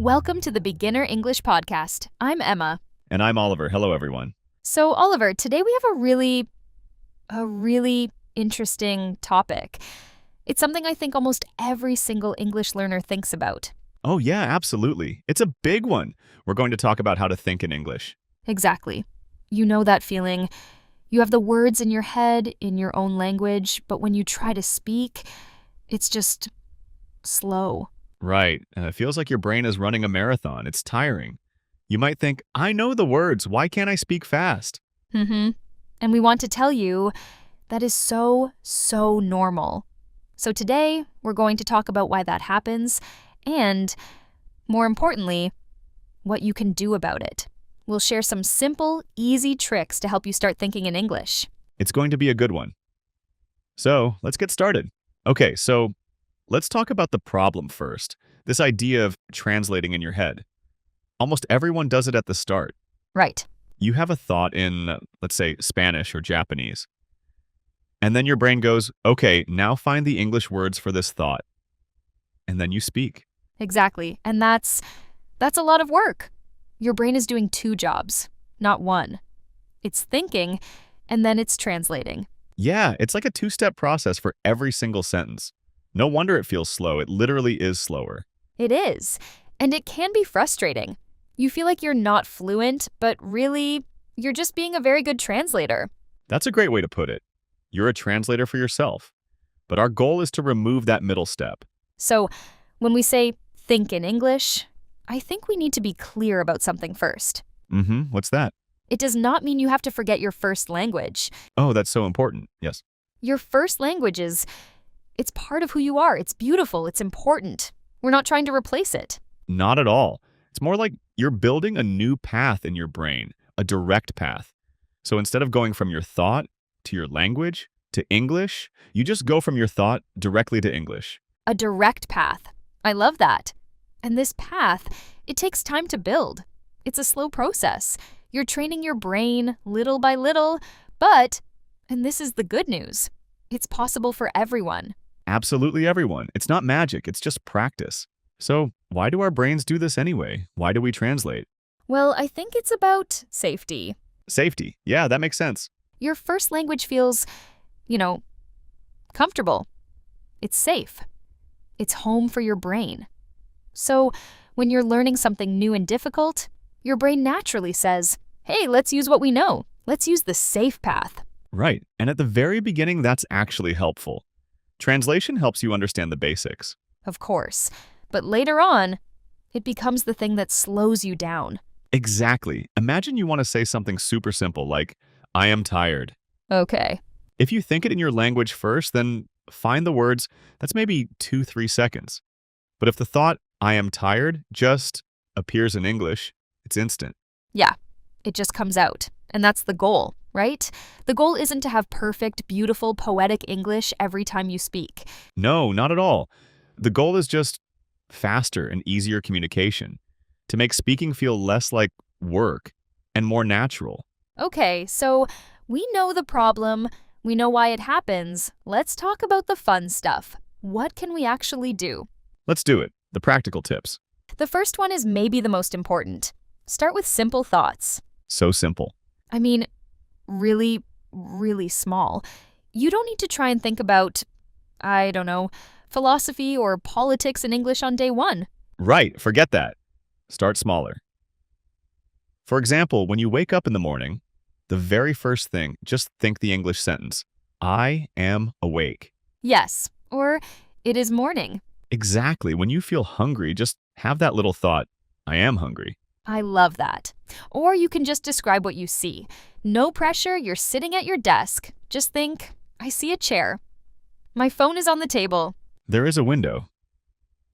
Welcome to the Beginner.English.Podcast. I'm Emma. And I'm Oliver. Hello, everyone. So, Oliver, today we have a really interesting topic. It's something I think almost every single English learner thinks about. Oh, yeah, absolutely. It's a big one. We're going to talk about how to think in English. Exactly. You know that feeling. You have the words in your head in your own language, but when you try to speak, it's just slow. Right. It feels like your brain is running a marathon. It's tiring. You might think, I know the words. Why can't I speak fast? Mm-hmm. And we want to tell you that is so normal. So today, we're going to talk about why that happens and, more importantly, what you can do about it. We'll share some simple, easy tricks to help you start thinking in English. It's going to be a good one. So let's get started. Okay, so let's talk about the problem first. This idea of translating in your head. Almost everyone does it at the start. Right. You have a thought in, let's say, Spanish or Japanese. And then your brain goes, okay, now find the English words for this thought. And then you speak. Exactly. And that's a lot of work. Your brain is doing two jobs, not one. It's thinking, and then it's translating. Yeah, it's like a two-step process for every single sentence. No wonder it feels slow. It literally is slower. It is. And it can be frustrating. You feel like you're not fluent, but really, you're just being a very good translator. That's a great way to put it. You're a translator for yourself. But our goal is to remove that middle step. So, when we say think in English, I think we need to be clear about something first. What's that? It does not mean you have to forget your first language. Oh, that's so important. Yes. Your first language it's part of who you are. It's beautiful. It's important. We're not trying to replace it. Not at all. It's more like you're building a new path in your brain, a direct path. So instead of going from your thought to your language to English, you just go from your thought directly to English. A direct path. I love that. And this path, it takes time to build. It's a slow process. You're training your brain little by little, but, and this is the good news, it's possible for everyone. Absolutely everyone. It's not magic. It's just practice. So why do our brains do this anyway? Why do we translate? Well, I think it's about safety. Safety. Yeah, that makes sense. Your first language feels, comfortable. It's safe. It's home for your brain. So when you're learning something new and difficult, your brain naturally says, hey, let's use what we know. Let's use the safe path. Right. And at the very beginning, that's actually helpful. Translation helps you understand the basics. Of course. But later on, it becomes the thing that slows you down. Exactly. Imagine you want to say something super simple like, I am tired. Okay. If you think it in your language first, then find the words. That's maybe 2-3 seconds. But if the thought, I am tired, just appears in English, it's instant. Yeah, it just comes out. And that's the goal, right? The goal isn't to have perfect, beautiful, poetic English every time you speak. No, not at all. The goal is just faster and easier communication, to make speaking feel less like work and more natural. Okay, so we know the problem. We know why it happens. Let's talk about the fun stuff. What can we actually do? Let's do it. The practical tips. The first one is maybe the most important. Start with simple thoughts. So simple. I mean, really small. You don't need to try and think about, I don't know, philosophy or politics in English on day one. Right, forget that. Start smaller. For example, when you wake up in the morning, the very first thing, just think the English sentence, I am awake. Yes, or it is morning. Exactly. When you feel hungry, just have that little thought, I am hungry. I love that. Or you can just describe what you see. No pressure, you're sitting at your desk. Just think, I see a chair. My phone is on the table. There is a window.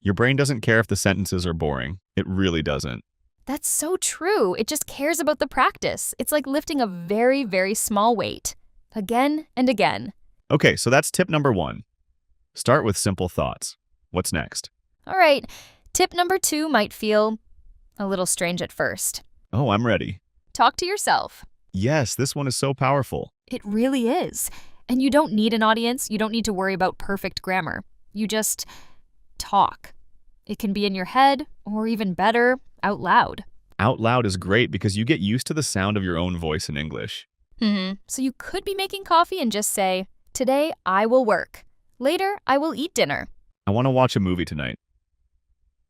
Your brain doesn't care if the sentences are boring. It really doesn't. That's so true. It just cares about the practice. It's like lifting a very small weight. Again and again. Okay, so that's tip number 1. Start with simple thoughts. What's next? All right, tip number 2 might feel a little strange at first. Oh, I'm ready. Talk to yourself. Yes, this one is so powerful. It really is. And you don't need an audience. You don't need to worry about perfect grammar. You just talk. It can be in your head, or even better, out loud. Out loud is great because you get used to the sound of your own voice in English. So you could be making coffee and just say, "Today I will work. Later I will eat dinner." I want to watch a movie tonight.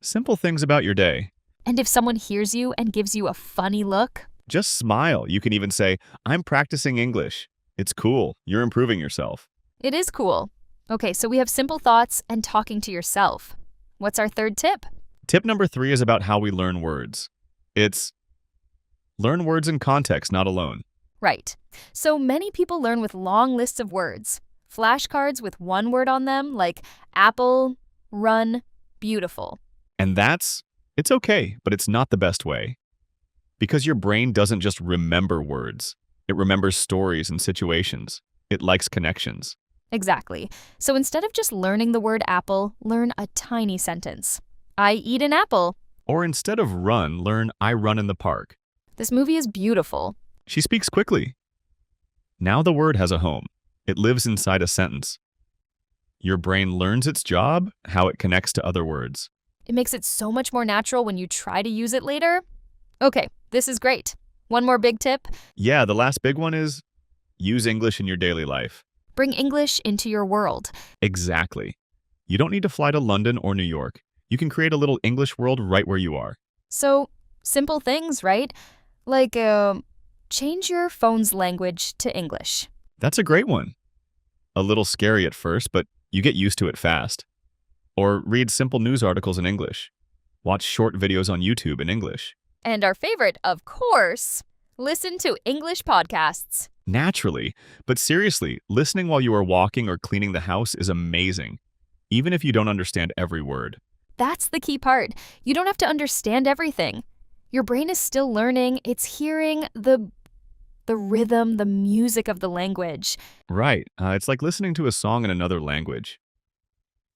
Simple things about your day. And if someone hears you and gives you a funny look, Just smile. You can even say, I'm practicing English. It's cool. You're improving yourself. it is cool. Okay, so we have simple thoughts and talking to yourself. What's our third tip? Tip number 3 is about how we learn words. It's learn words in context, not alone. Right. So many people learn with long lists of words. Flashcards with one word on them, like apple, run, beautiful. And it's okay, but it's not the best way. Because your brain doesn't just remember words. It remembers stories and situations. It likes connections. Exactly. So instead of just learning the word apple, learn a tiny sentence. I eat an apple. Or instead of run, learn I run in the park. This movie is beautiful. She speaks quickly. Now the word has a home. It lives inside a sentence. Your brain learns its job, how it connects to other words. It makes it so much more natural when you try to use it later. Okay, this is great. One more big tip. Yeah, the last big one is use English in your daily life. Bring English into your world. Exactly. You don't need to fly to London or New York. You can create a little English world right where you are. So, simple things, right? Like, change your phone's language to English. That's a great one. A little scary at first, but you get used to it fast. Or read simple news articles in English. Watch short videos on YouTube in English. And our favorite, of course, listen to English podcasts. Naturally, but seriously, listening while you are walking or cleaning the house is amazing, even if you don't understand every word. That's the key part. You don't have to understand everything. Your brain is still learning. It's hearing the rhythm, the music of the language. Right, it's like listening to a song in another language.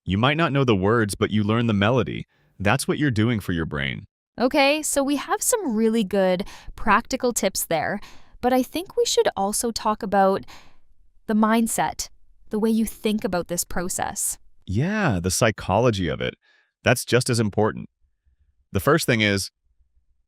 You might not know the words, but you learn the melody. That's what you're doing for your brain. Okay, so we have some really good practical tips there, but I think we should also talk about the mindset, the way you think about this process. Yeah, the psychology of it. That's just as important. The first thing is,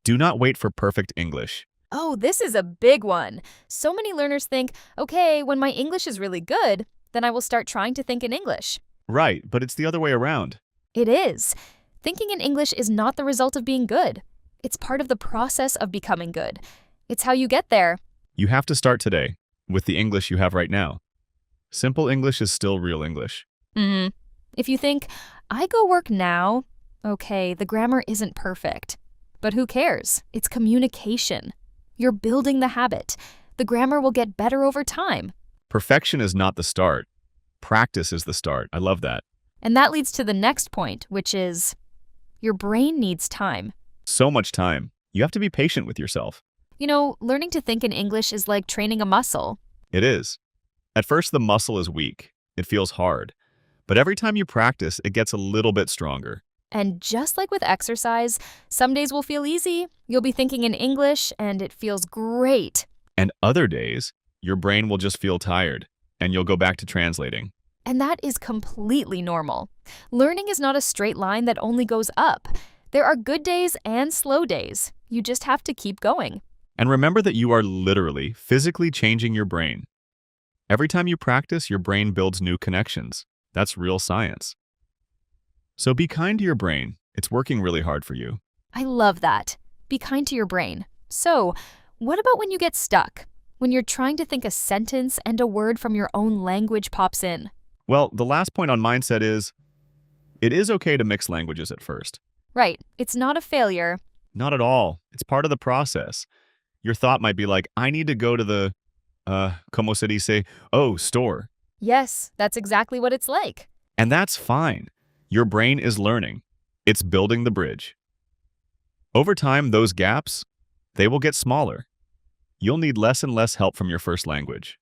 do not wait for perfect English. Oh, this is a big one. So many learners think, okay, when my English is really good, then I will start trying to think in English. Right, but it's the other way around. It is. Thinking in English is not the result of being good. It's part of the process of becoming good. It's how you get there. You have to start today with the English you have right now. Simple English is still real English. If you think, I go work now, okay, the grammar isn't perfect. But who cares? It's communication. You're building the habit. The grammar will get better over time. Perfection is not the start. Practice is the start. I love that. And that leads to the next point, which is your brain needs time. So much time. You have to be patient with yourself. You know, learning to think in English is like training a muscle. It is. At first, the muscle is weak. It feels hard. But every time you practice, it gets a little bit stronger. And just like with exercise, some days will feel easy. You'll be thinking in English and it feels great. And other days, your brain will just feel tired, and you'll go back to translating. And that is completely normal. Learning is not a straight line that only goes up. There are good days and slow days. You just have to keep going. And remember that you are literally, physically changing your brain. Every time you practice, your brain builds new connections. That's real science. So be kind to your brain. It's working really hard for you. I love that. Be kind to your brain. So, what about when you get stuck? When you're trying to think a sentence and a word from your own language pops in? Well, the last point on mindset is, it is okay to mix languages at first. Right. It's not a failure. Not at all. It's part of the process. Your thought might be like, I need to go to the, como se dice, store. Yes, that's exactly what it's like. And that's fine. Your brain is learning. It's building the bridge. Over time, those gaps, they will get smaller. You'll need less and less help from your first language.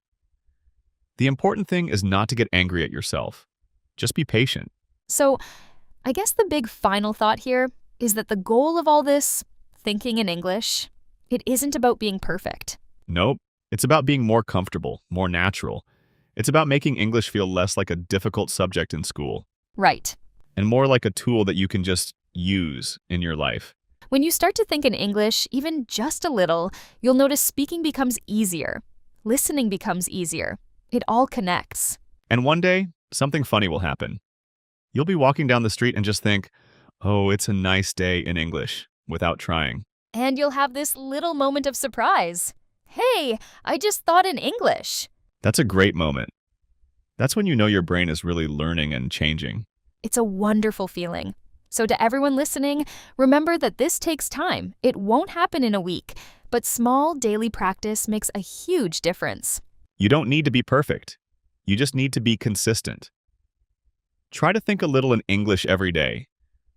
The important thing is not to get angry at yourself. Just be patient. So, I guess the big final thought here is that the goal of all this, thinking in English, it isn't about being perfect. Nope. It's about being more comfortable, more natural. It's about making English feel less like a difficult subject in school. Right. And more like a tool that you can just use in your life. When you start to think in English, even just a little, you'll notice speaking becomes easier. Listening becomes easier. It all connects. And one day, something funny will happen. You'll be walking down the street and just think, oh, it's a nice day in English, without trying. And you'll have this little moment of surprise. Hey, I just thought in English. That's a great moment. That's when you know your brain is really learning and changing. It's a wonderful feeling. So to everyone listening, remember that this takes time. It won't happen in a week, but small daily practice makes a huge difference. You don't need to be perfect. You just need to be consistent. Try to think a little in English every day.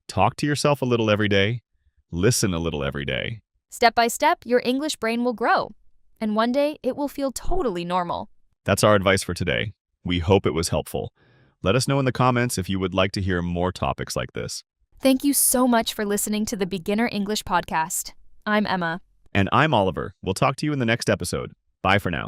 Talk to yourself a little every day. Listen a little every day. Step by step, your English brain will grow. And one day, it will feel totally normal. That's our advice for today. We hope it was helpful. Let us know in the comments if you would like to hear more topics like this. Thank you so much for listening to the Beginner.English.Podcast. I'm Emma. And I'm Oliver. We'll talk to you in the next episode. Bye for now.